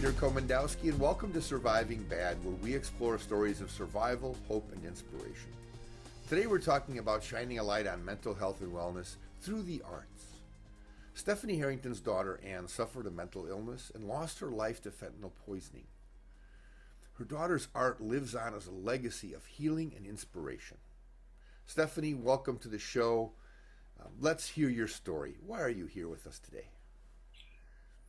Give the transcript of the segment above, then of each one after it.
Peter Komendowski, and welcome to Surviving Bad, where we explore stories of survival, hope, and inspiration. Today we're talking about shining a light on mental health and wellness through the arts. Stephanie Harrington's daughter, Anne, suffered a mental illness and lost her life to fentanyl poisoning. Her daughter's art lives on as a legacy of healing and inspiration. Stephanie, welcome to the show. Let's hear your story. Why are you here with us today?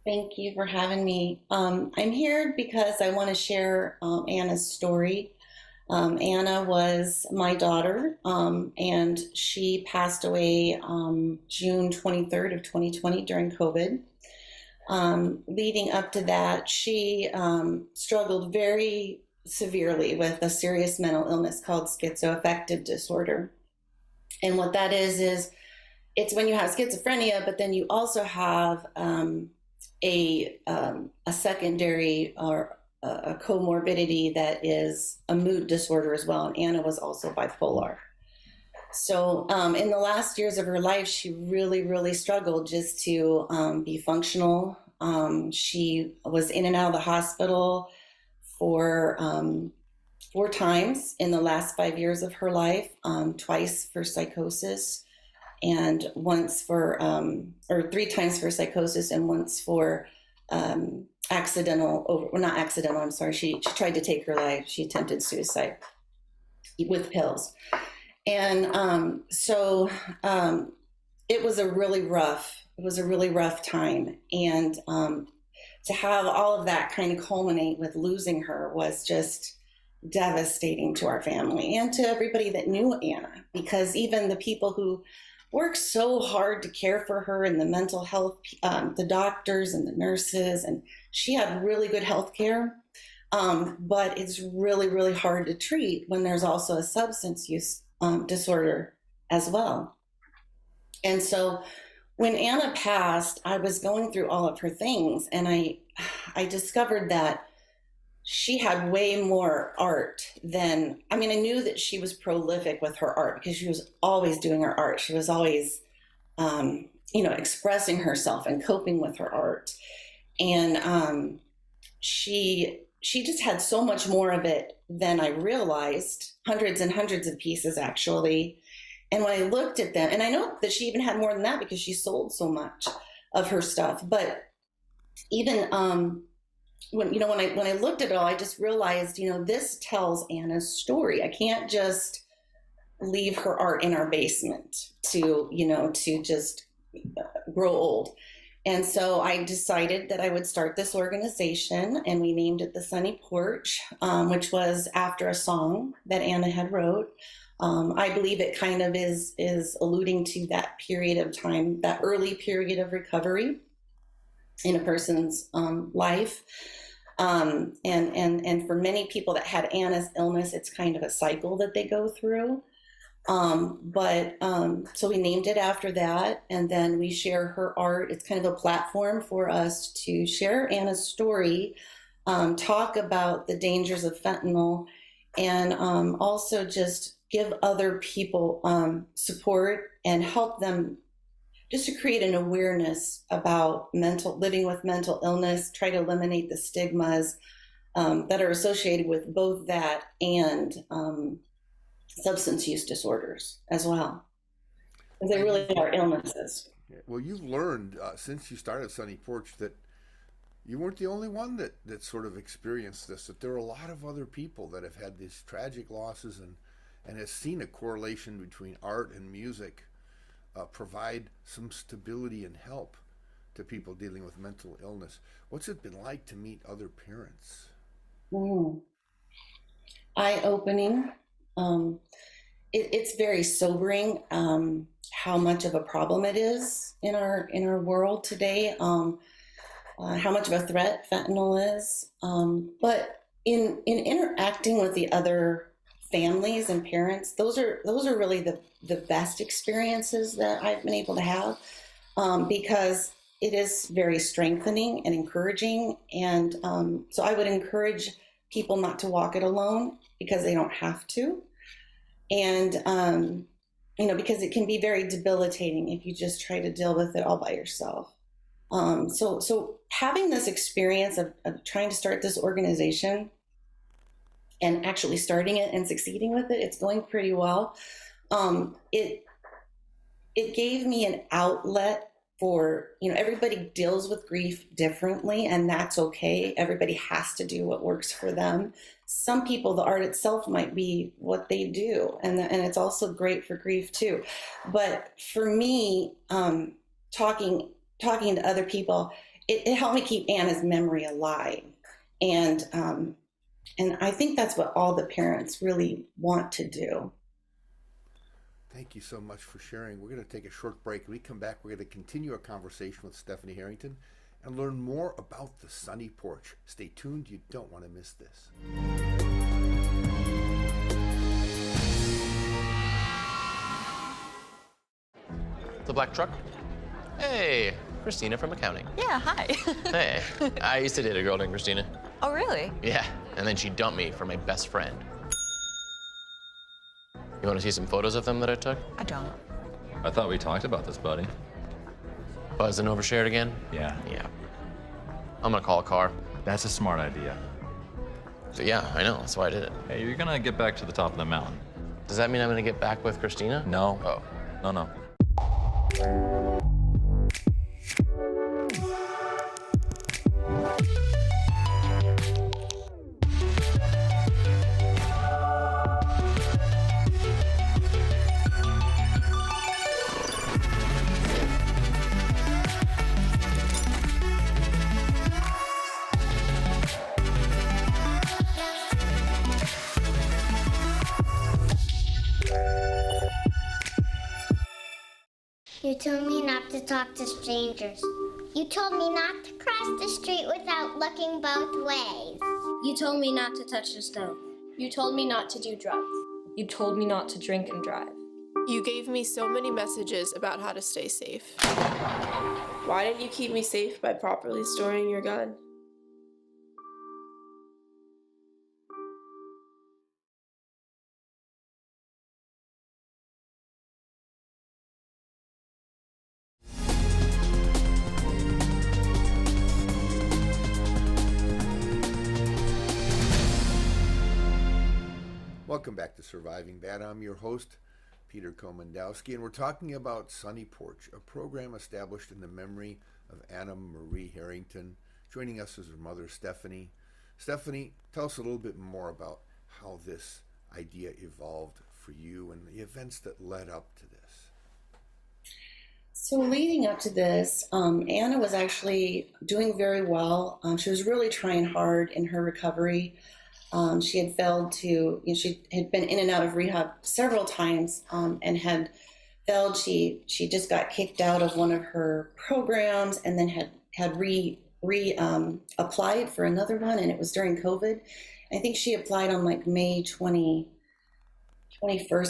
Thank you for having me. I'm here because I want to share Anna's story. Anna was my daughter, and she passed away June 23rd of 2020 during COVID. Leading up to that, she struggled very severely with a serious mental illness called schizoaffective disorder. And what that is it's when you have schizophrenia, but then you also have a secondary or a comorbidity that is a mood disorder as well. And Anna was also bipolar. So in the last years of her life, she really struggled just to be functional. She was in and out of the hospital for 4 times in the last 5 years of her life, twice for psychosis, and once for, or 3 times for psychosis and once for not accidental, I'm sorry, she tried to take her life. She attempted suicide with pills. And so it was a really rough time. And to have all of that kind of culminate with losing her was just devastating to our family and to everybody that knew Anna, because even the people who worked so hard to care for her and the mental health, the doctors and the nurses, and she had really good health care. But it's really hard to treat when there's also a substance use disorder as well. And so when Anna passed, I was going through all of her things, and I discovered that she had way more art than, I knew that she was prolific with her art because she was always doing her art. She was always, expressing herself and coping with her art. And she just had so much more of it than I realized, hundreds and hundreds of pieces actually. And when I looked at them, and I know that she even had more than that because she sold so much of her stuff, but even, when I looked at it all, I just realized, this tells Anna's story. I can't just leave her art in our basement to just grow old. And so I decided that I would start this organization, and we named it the Sunny Porch, which was after a song that Anna had wrote. I believe it kind of is alluding to that period of time, that early period of recovery in a person's life. And for many people that had Anna's illness, it's kind of a cycle that they go through. So we named it after that, and then we share her art. It's kind of a platform for us to share Anna's story, talk about the dangers of fentanyl, and also just give other people support and help them just to create an awareness about living with mental illness, try to eliminate the stigmas that are associated with both that and substance use disorders as well. They really are illnesses. Well, you've learned since you started Sunny Porch that you weren't the only one that sort of experienced this, that there are a lot of other people that have had these tragic losses and has seen a correlation between art and music provide some stability and help to people dealing with mental illness. What's it been like to meet other parents? Eye-opening. It's very sobering how much of a problem it is in our world today. How much of a threat fentanyl is. But in interacting with the other families and parents, those are really the best experiences that I've been able to have, because it is very strengthening and encouraging. And so I would encourage people not to walk it alone because they don't have to. And, because it can be very debilitating if you just try to deal with it all by yourself. So having this experience of trying to start this organization and actually starting it and succeeding with it, it's going pretty well. It gave me an outlet for, everybody deals with grief differently, and that's okay. Everybody has to do what works for them. Some people, the art itself might be what they do, and it's also great for grief too. But for me, talking to other people, it helped me keep Anna's memory alive, and and I think that's what all the parents really want to do. Thank you so much for sharing. We're going to take a short break. When we come back, we're going to continue our conversation with Stephanie Harrington and learn more about the Sunny Porch. Stay tuned. You don't want to miss this. The black truck? Hey, Christina from accounting. Yeah, hi. Hey, I used to date a girl named Christina. Oh, really? Yeah, and then she dumped me for my best friend. You want to see some photos of them that I took? I don't. I thought we talked about this, buddy. Buzzed and overshared again? Yeah. Yeah. I'm gonna call a car. That's a smart idea. So yeah, I know, that's why I did it. Hey, you're gonna get back to the top of the mountain. Does that mean I'm gonna get back with Christina? No. Oh. No. You told me not to talk to strangers. You told me not to cross the street without looking both ways. You told me not to touch the stove. You told me not to do drugs. You told me not to drink and drive. You gave me so many messages about how to stay safe. Why didn't you keep me safe by properly storing your gun? Welcome back to Surviving Bad. I'm your host, Peter Komendowski, and we're talking about Sunny Porch, a program established in the memory of Anna Marie Harrington. Joining us is her mother, Stephanie. Stephanie, tell us a little bit more about how this idea evolved for you and the events that led up to this. So leading up to this, Anna was actually doing very well. She was really trying hard in her recovery. She had failed to, she had been in and out of rehab several times and had failed. She just got kicked out of one of her programs and then had applied for another one, and it was during COVID. I think she applied on like May 21st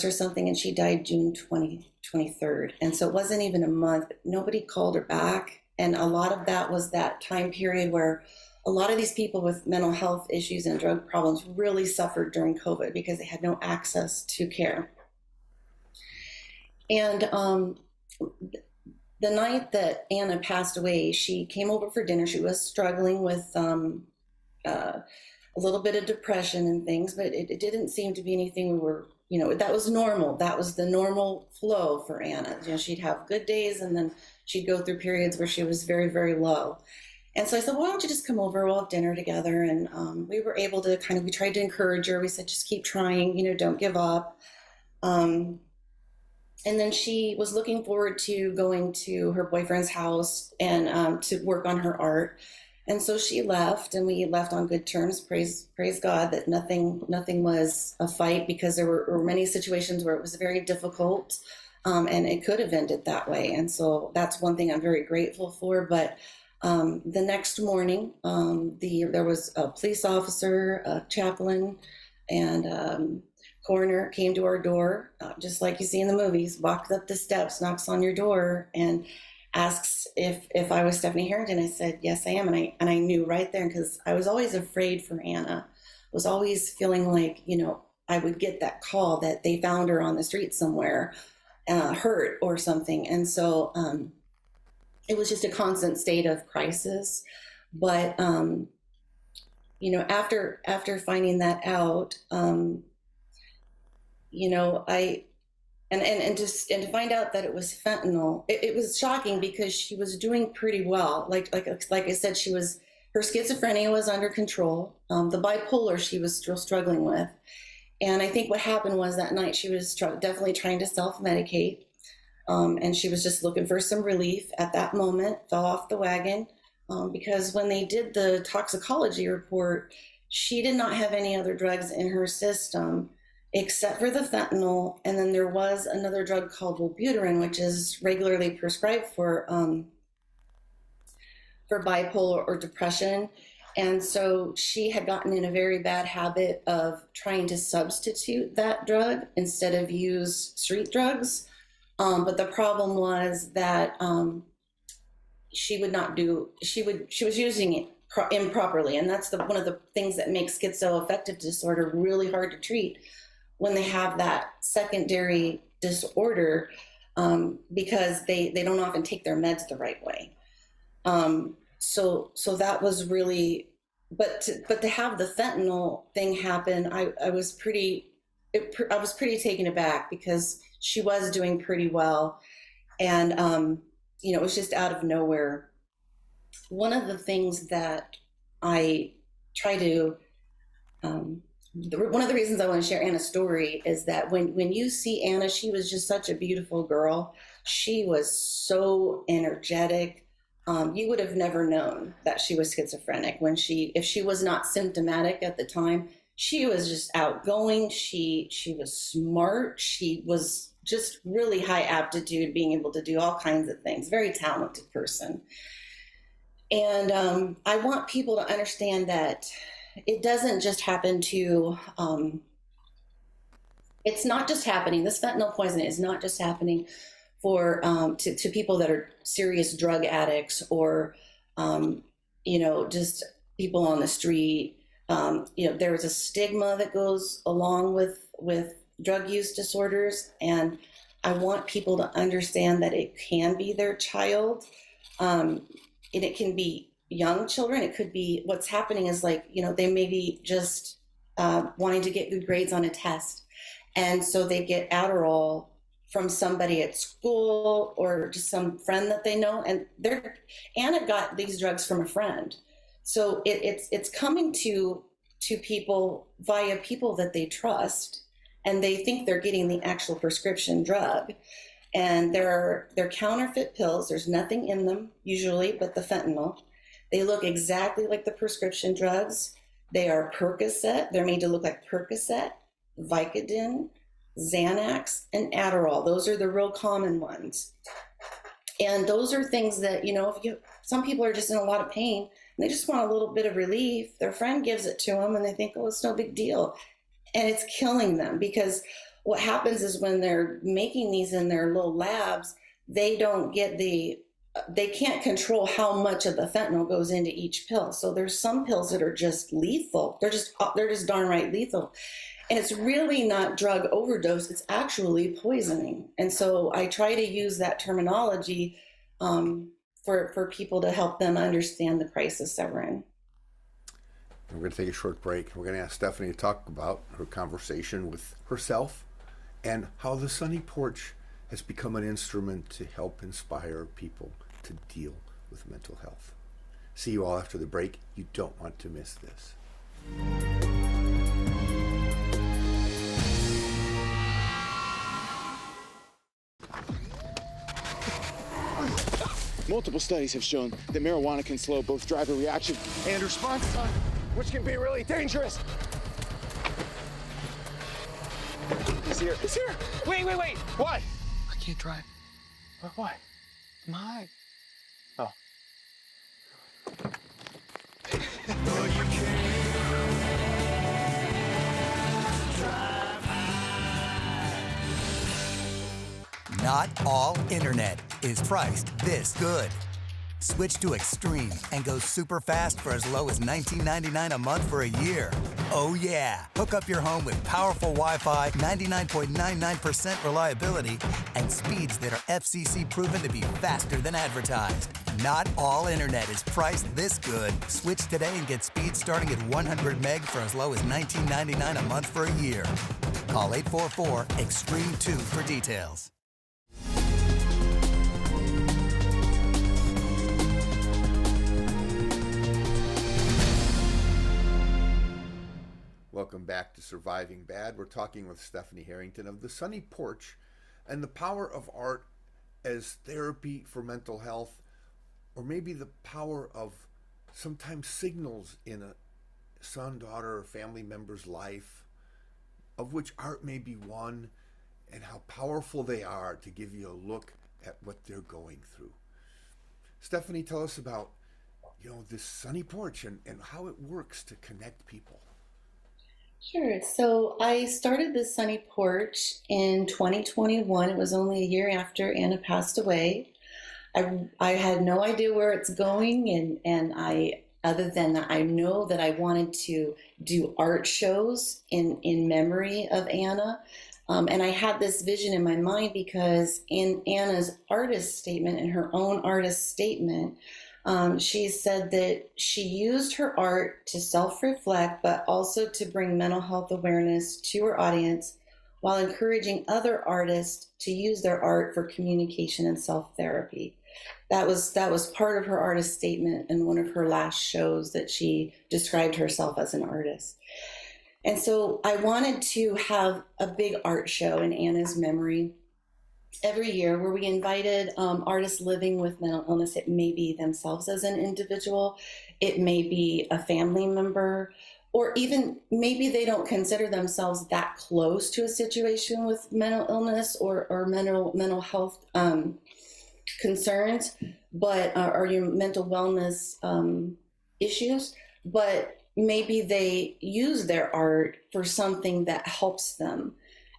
or something, and she died June 23rd. And so it wasn't even a month. Nobody called her back. And a lot of that was that time period where a lot of these people with mental health issues and drug problems really suffered during COVID because they had no access to care. And the night that Anna passed away, she came over for dinner. She was struggling with a little bit of depression and things, but it didn't seem to be anything we were, that was normal. That was the normal flow for Anna. She'd have good days and then she'd go through periods where she was very, very low. And so I said, why don't you just come over, we'll have dinner together. And we were able to we tried to encourage her. We said, just keep trying, don't give up. And then she was looking forward to going to her boyfriend's house and to work on her art. And so she left, and we left on good terms. Praise God that nothing was a fight, because there were many situations where it was very difficult, and it could have ended that way. And so that's one thing I'm very grateful for. But the next morning, there was a police officer, a chaplain, and coroner came to our door, just like you see in the movies, walks up the steps, knocks on your door, and asks if I was Stephanie Harrington. I said, yes, I am. And I knew right there, because I was always afraid for Anna. I was always feeling like, I would get that call that they found her on the street somewhere, hurt or something. And so it was just a constant state of crisis. But after finding that out, I and to find out that it was fentanyl, it was shocking because she was doing pretty well. Like I said, her schizophrenia was under control. The bipolar she was still struggling with, and I think what happened was that night she was definitely trying to self-medicate, and she was just looking for some relief at that moment. Fell off the wagon because when they did the toxicology report, she did not have any other drugs in her system except for the fentanyl, and then there was another drug called Wellbutrin, which is regularly prescribed for bipolar or depression. And so she had gotten in a very bad habit of trying to substitute that drug instead of use street drugs. But the problem was that she was using it improperly, and that's one of the things that makes schizoaffective disorder really hard to treat when they have that secondary disorder, because they don't often take their meds the right way. So that was really, but to have the fentanyl thing happen, I was pretty taken aback because she was doing pretty well, and it was just out of nowhere. One of the things that I try to one of the reasons I want to share Anna's story is that when you see Anna, she was just such a beautiful girl. She was so energetic. You would have never known that she was schizophrenic if she was not symptomatic at the time. She was just outgoing. She was smart. She was just really high aptitude, being able to do all kinds of things. Very talented person. And I want people to understand that it doesn't just happen to, it's not just happening, this fentanyl poison is not just happening for, to people that are serious drug addicts or, just people on the street. There's a stigma that goes along with drug use disorders. And I want people to understand that it can be their child. And it can be young children. It could be what's happening is they may be just wanting to get good grades on a test. And so they get Adderall from somebody at school or just some friend that they know. And Anna got these drugs from a friend. So it's coming to people via people that they trust, and they think they're getting the actual prescription drug. And they're counterfeit pills. There's nothing in them usually but the fentanyl. They look exactly like the prescription drugs. They are Percocet. They're made to look like Percocet, Vicodin, Xanax, and Adderall. Those are the real common ones. And those are things that, some people are just in a lot of pain and they just want a little bit of relief. Their friend gives it to them and they think, oh, it's no big deal. And it's killing them, because what happens is when they're making these in their little labs, they can't control how much of the fentanyl goes into each pill. So there's some pills that are just lethal. They're just darn right lethal. And it's really not drug overdose, it's actually poisoning. And so I try to use that terminology for people to help them understand the crisis that we're in. We're going to take a short break. We're going to ask Stephanie to talk about her conversation with herself and how the Sunny Porch has become an instrument to help inspire people to deal with mental health. See you all after the break. You don't want to miss this. Multiple studies have shown that marijuana can slow both driver reaction and response time, which can be really dangerous. He's here. He's here. Wait. What? I can't drive. Why? My. Oh. Not all internet is priced this good. Switch to Extreme and go super fast for as low as $19.99 a month for a year. Oh yeah! Hook up your home with powerful Wi-Fi, 99.99% reliability, and speeds that are FCC proven to be faster than advertised. Not all internet is priced this good. Switch today and get speeds starting at 100 meg for as low as $19.99 a month for a year. Call 844-EXTREME2 for details. Welcome back to Surviving Bad. We're talking with Stephanie Harrington of The Sunny Porch and the power of art as therapy for mental health, or maybe the power of sometimes signals in a son, daughter, or family member's life, of which art may be one, and how powerful they are to give you a look at what they're going through. Stephanie, tell us about, this Sunny Porch and how it works to connect people. Sure. So I started the Sunny Porch in 2021. It was only a year after Anna passed away. I had no idea where it's going, and other than that, I know that I wanted to do art shows in memory of Anna. And I had this vision in my mind because in Anna's artist statement, in her own artist statement, she said that she used her art to self-reflect, but also to bring mental health awareness to her audience while encouraging other artists to use their art for communication and self-therapy. That was part of her artist statement in one of her last shows that she described herself as an artist. And so I wanted to have a big art show in Anna's memory every year where we invited artists living with mental illness. It may be themselves as an individual, it may be a family member, or even maybe they don't consider themselves that close to a situation with mental illness or mental health concerns, but or your mental wellness issues, but maybe they use their art for something that helps them.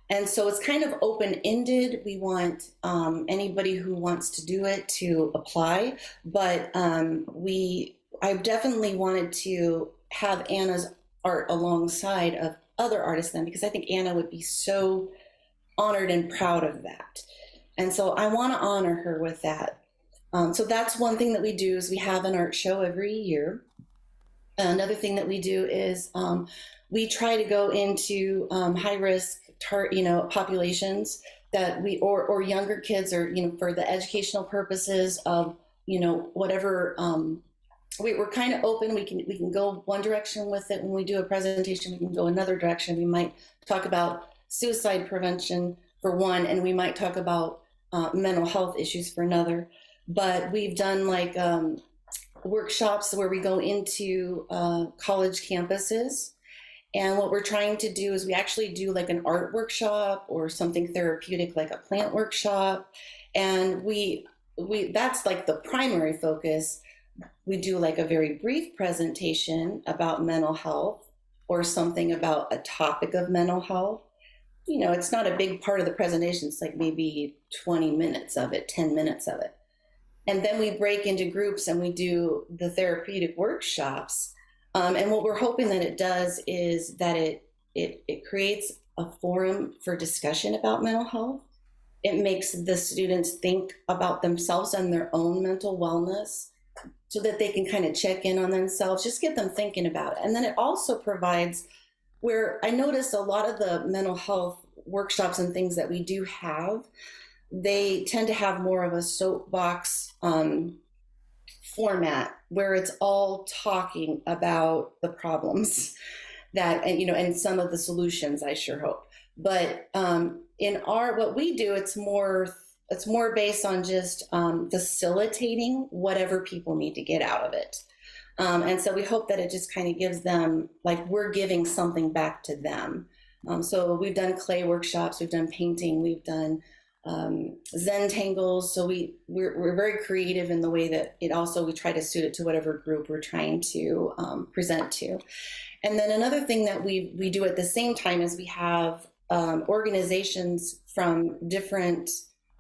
And so it's kind of open-ended. We want anybody who wants to do it to apply, but I definitely wanted to have Anna's art alongside of other artists then, because I think Anna would be so honored and proud of that. And so I want to honor her with that. So that's one thing that we do, is we have an art show every year. Another thing that we do is we try to go into high-risk populations that or younger kids, or for the educational purposes of whatever. We're kind of open. We can go one direction with it. When we do a presentation, we can go another direction. We might talk about suicide prevention for one, and we might talk about mental health issues for another. But we've done like workshops where we go into college campuses. And what we're trying to do is we actually do like an art workshop or something therapeutic like a plant workshop. And we that's like the primary focus. We do like a very brief presentation about mental health or something about a topic of mental health. It's not a big part of the presentation. It's like maybe 20 minutes of it, 10 minutes of it. And then we break into groups and we do the therapeutic workshops. And what we're hoping that it does is that it creates a forum for discussion about mental health. It makes the students think about themselves and their own mental wellness so that they can kind of check in on themselves, just get them thinking about it. And then it also provides, where I notice a lot of the mental health workshops and things that we do have, they tend to have more of a soapbox format where it's all talking about the problems that, and some of the solutions, I sure hope. But in what we do, it's more based on just facilitating whatever people need to get out of it. And so we hope that it just kind of gives them, like we're giving something back to them. So we've done clay workshops, we've done painting, we've done Zen tangles. So we're very creative in the way that we try to suit it to whatever group we're trying to present to. And then another thing that we do at the same time is we have organizations from different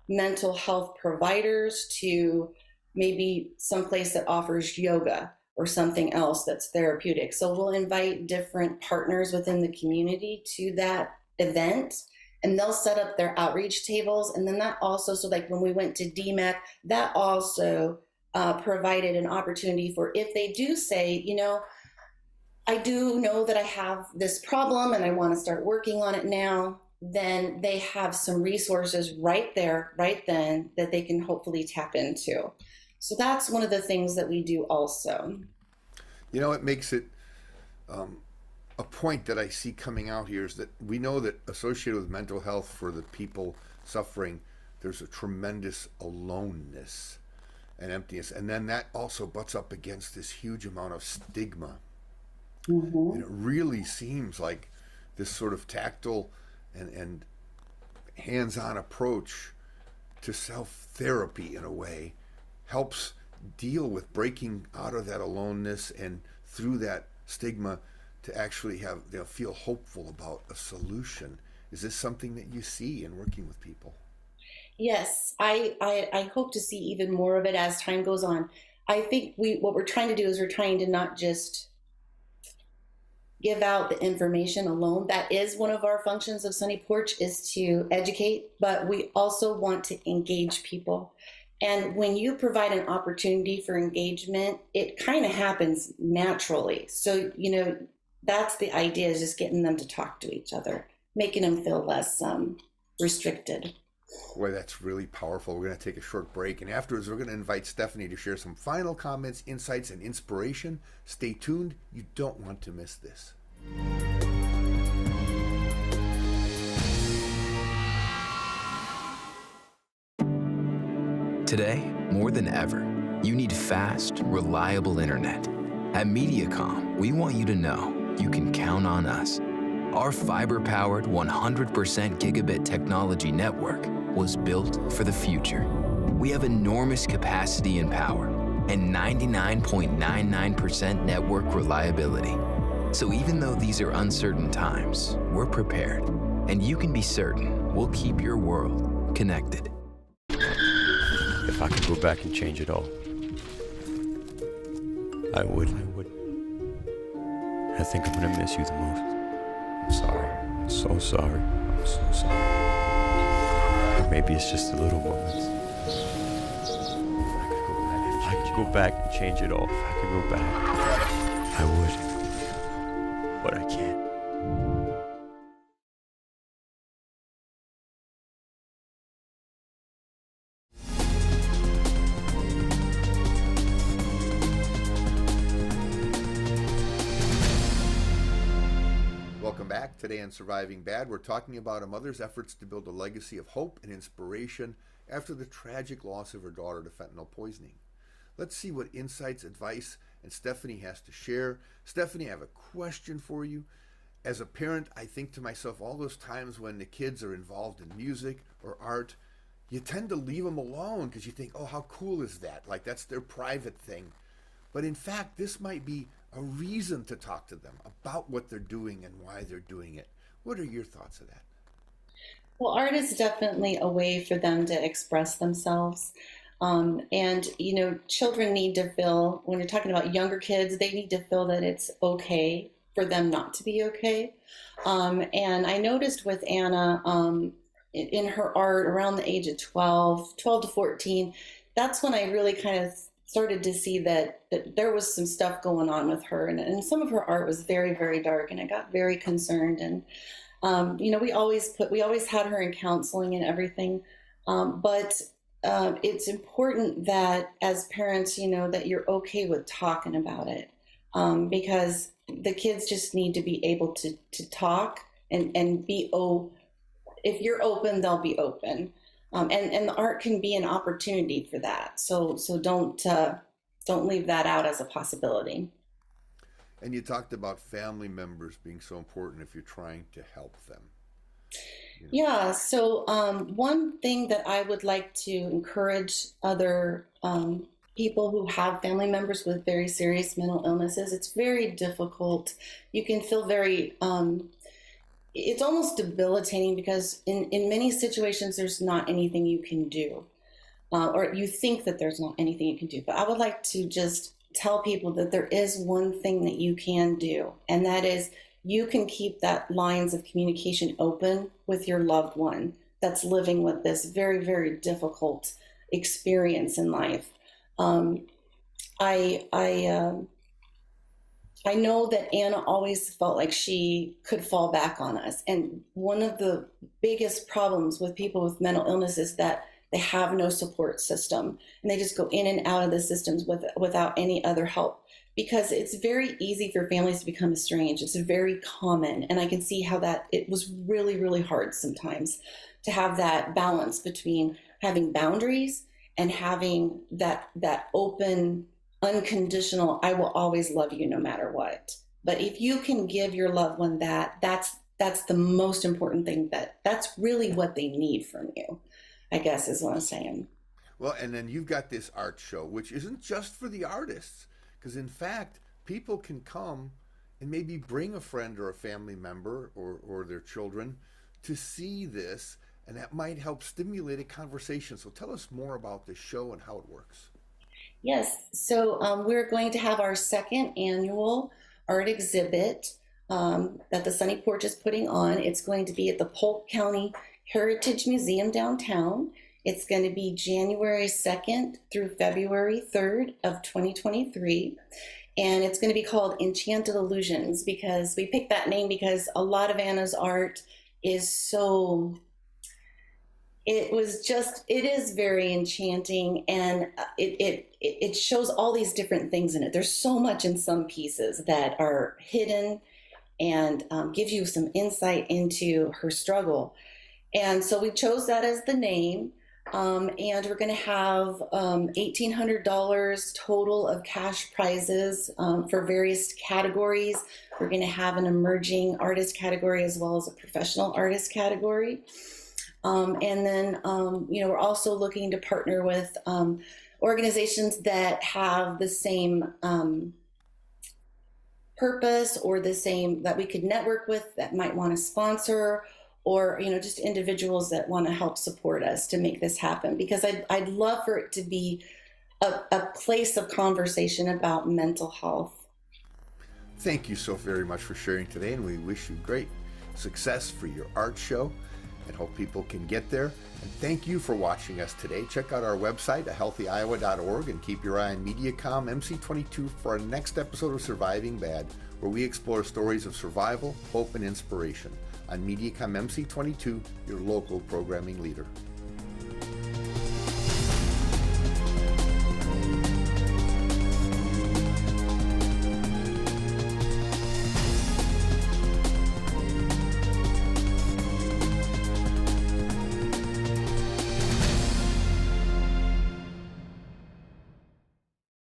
mental health providers to maybe someplace that offers yoga or something else that's therapeutic. So we'll invite different partners within the community to that event, and they'll set up their outreach tables. And then that also, so like when we went to DMAC, that also provided an opportunity for, if they do say, you know, I do know that I have this problem and I want to start working on it now, then they have some resources right there, right then, that they can hopefully tap into. So that's one of the things that we do also. You know, it makes it a point that I see coming out here is that we know that associated with mental health for the people suffering, there's a tremendous aloneness and emptiness. And then that also butts up against this huge amount of stigma. Mm-hmm. And it really seems like this sort of tactile and hands-on approach to self-therapy in a way helps deal with breaking out of that aloneness and through that stigma to actually have, you know, feel hopeful about a solution. Is this something that you see in working with people? Yes, I hope to see even more of it as time goes on. I think what we're trying to do is we're trying to not just give out the information alone. That is one of our functions of Sunny Porch, is to educate, but we also want to engage people. And when you provide an opportunity for engagement, it kind of happens naturally. So, you know, that's the idea, is just getting them to talk to each other, making them feel less restricted. Boy, that's really powerful. We're going to take a short break, and afterwards we're going to invite Stephanie to share some final comments, insights, and inspiration. Stay tuned. You don't want to miss this. Today, more than ever, you need fast, reliable internet. At Mediacom, we want you to know you can count on us. Our fiber-powered 100% gigabit technology network was built for the future. We have enormous capacity and power and 99.99% network reliability. So even though these are uncertain times, we're prepared. And you can be certain we'll keep your world connected. If I could go back and change it all, I would. I think I'm gonna miss you the most. I'm sorry. I'm so sorry. I'm so sorry. Or maybe it's just the little moments. If I could go back and change it all, if I could go back, I would. But I can't. Welcome back. Today on Surviving Bad, we're talking about a mother's efforts to build a legacy of hope and inspiration after the tragic loss of her daughter to fentanyl poisoning. Let's see what insights, advice, and Stephanie has to share. Stephanie, I have a question for you. As a parent, I think to myself, all those times when the kids are involved in music or art, you tend to leave them alone because you think, oh, how cool is that? Like, that's their private thing. But in fact, this might be a reason to talk to them about what they're doing and why they're doing it. What are your thoughts of that? Well, art is definitely a way for them to express themselves. And, you know, children need to feel, when you're talking about younger kids, they need to feel that it's okay for them not to be okay. And I noticed with Anna, in her art around the age of 12 to 14, that's when I really kind of started to see that there was some stuff going on with her. And some of her art was very, very dark, and I got very concerned. And, you know, we always had her in counseling and everything. But it's important that as parents, you know, that you're okay with talking about it, because the kids just need to be able to talk and be, if you're open, they'll be open. And the art can be an opportunity for that. So don't leave that out as a possibility. And you talked about family members being so important if you're trying to help them. You know? Yeah, so one thing that I would like to encourage other people who have family members with very serious mental illnesses, it's very difficult. You can feel very, it's almost debilitating because in many situations there's not anything you can do. or you think that there's not anything you can do. But I would like to just tell people that there is one thing that you can do, and that is you can keep that lines of communication open with your loved one that's living with this very, very difficult experience in life. I know that Anna always felt like she could fall back on us. And one of the biggest problems with people with mental illness is that they have no support system, and they just go in and out of the systems without any other help, because it's very easy for families to become estranged. It's very common. And I can see how that it was really, really hard sometimes to have that balance between having boundaries and having that open, unconditional, I will always love you no matter what. But if you can give your loved one that's the most important thing. That's really what they need from you, I guess is what I'm saying. Well, and then you've got this art show, which isn't just for the artists, because in fact, people can come and maybe bring a friend or a family member or their children to see this, and that might help stimulate a conversation. So tell us more about the show and how it works. Yes, so we're going to have our second annual art exhibit that the Sunny Porch is putting on. It's going to be at the Polk County Heritage Museum downtown. It's going to be January 2nd through February 3rd of 2023. And it's going to be called Enchanted Illusions, because we picked that name because a lot of Anna's art is so... it is very enchanting, and it shows all these different things in it. There's so much in some pieces that are hidden and give you some insight into her struggle. And so we chose that as the name, and we're going to have $1,800 total of cash prizes for various categories. We're going to have an emerging artist category as well as a professional artist category. And then, we're also looking to partner with organizations that have the same purpose or the same that we could network with that might want to sponsor, or, just individuals that want to help support us to make this happen. Because I'd love for it to be a place of conversation about mental health. Thank you so very much for sharing today, and we wish you great success for your art show and hope people can get there. And thank you for watching us today. Check out our website, ahealthyiowa.org, and keep your eye on Mediacom MC22 for our next episode of Surviving Bad, where we explore stories of survival, hope, and inspiration on Mediacom MC22, your local programming leader.